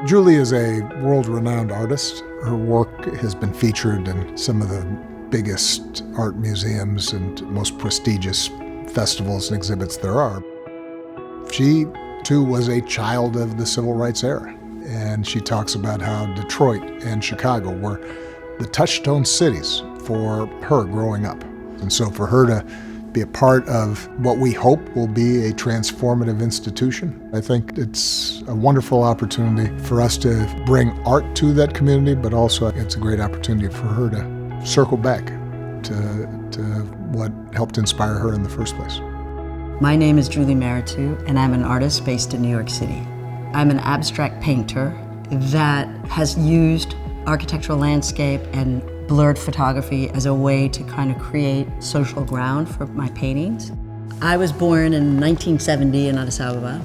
Julie is a world-renowned artist. Her work has been featured in some of the biggest art museums and most prestigious festivals and exhibits there are. She, too, was a child of the civil rights era, and she talks about how Detroit and Chicago were the touchstone cities for her growing up. And so for her to be a part of what we hope will be a transformative institution, I think it's a wonderful opportunity for us to bring art to that community, but also it's a great opportunity for her to circle back to what helped inspire her in the first place. My name is Julie Mehretu, and I'm an artist based in New York City. I'm an abstract painter that has used architectural landscape and blurred photography as a way to kind of create social ground for my paintings. I was born in 1970 in Addis Ababa.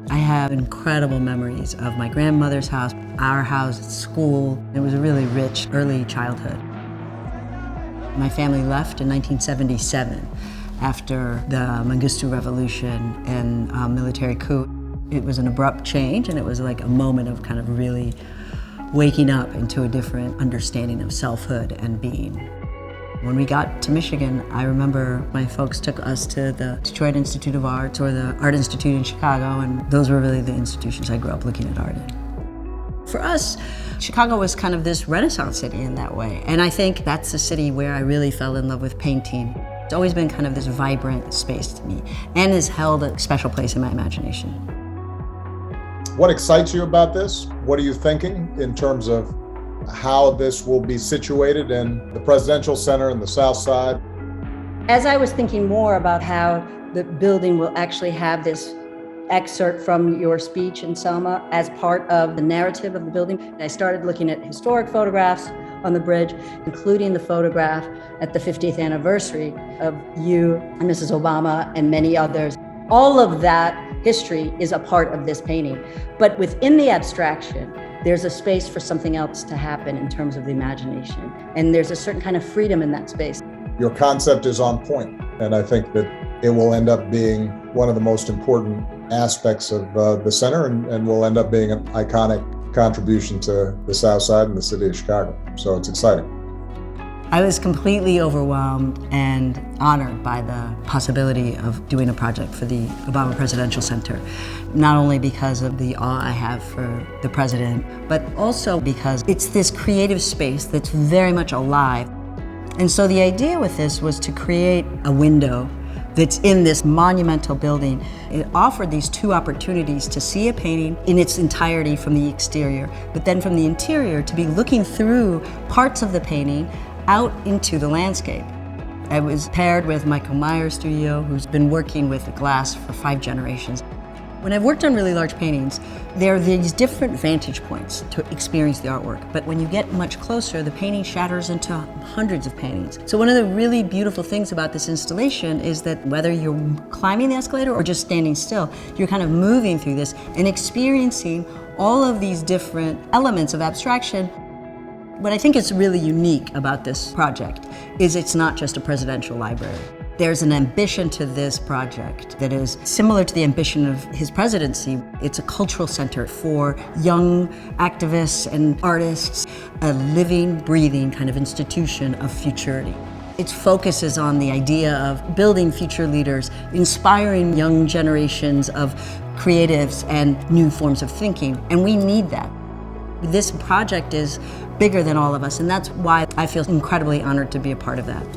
I have incredible memories of my grandmother's house, our house, school. It was a really rich early childhood. My family left in 1977 after the Mengistu Revolution and military coup. It was an abrupt change, and it was like a moment of kind of really waking up into a different understanding of selfhood and being. When we got to Michigan, I remember my folks took us to the Detroit Institute of Arts or the Art Institute in Chicago, and those were really the institutions I grew up looking at art in. For us, Chicago was kind of this Renaissance city in that way, and I think that's the city where I really fell in love with painting. It's always been kind of this vibrant space to me, and has held a special place in my imagination. What excites you about this? What are you thinking in terms of how this will be situated in the Presidential Center in the South Side? As I was thinking more about how the building will actually have this excerpt from your speech in Selma as part of the narrative of the building, I started looking at historic photographs on the bridge, including the photograph at the 50th anniversary of you and Mrs. Obama and many others. All of that history is a part of this painting. But within the abstraction, there's a space for something else to happen in terms of the imagination. And there's a certain kind of freedom in that space. Your concept is on point, and I think that it will end up being one of the most important aspects of the center and will end up being an iconic contribution to the South Side and the city of Chicago. So it's exciting. I was completely overwhelmed and honored by the possibility of doing a project for the Obama Presidential Center, not only because of the awe I have for the president, but also because it's this creative space that's very much alive. And so the idea with this was to create a window that's in this monumental building. It offered these two opportunities to see a painting in its entirety from the exterior, but then from the interior to be looking through parts of the painting out into the landscape. I was paired with Michael Meyer's studio, who's been working with glass for 5 generations. When I've worked on really large paintings, there are these different vantage points to experience the artwork. But when you get much closer, the painting shatters into hundreds of paintings. So one of the really beautiful things about this installation is that whether you're climbing the escalator or just standing still, you're kind of moving through this and experiencing all of these different elements of abstraction. What I think is really unique about this project is it's not just a presidential library. There's an ambition to this project that is similar to the ambition of his presidency. It's a cultural center for young activists and artists, a living, breathing kind of institution of futurity. Its focus is on the idea of building future leaders, inspiring young generations of creatives and new forms of thinking, and we need that. This project is bigger than all of us, and that's why I feel incredibly honored to be a part of that.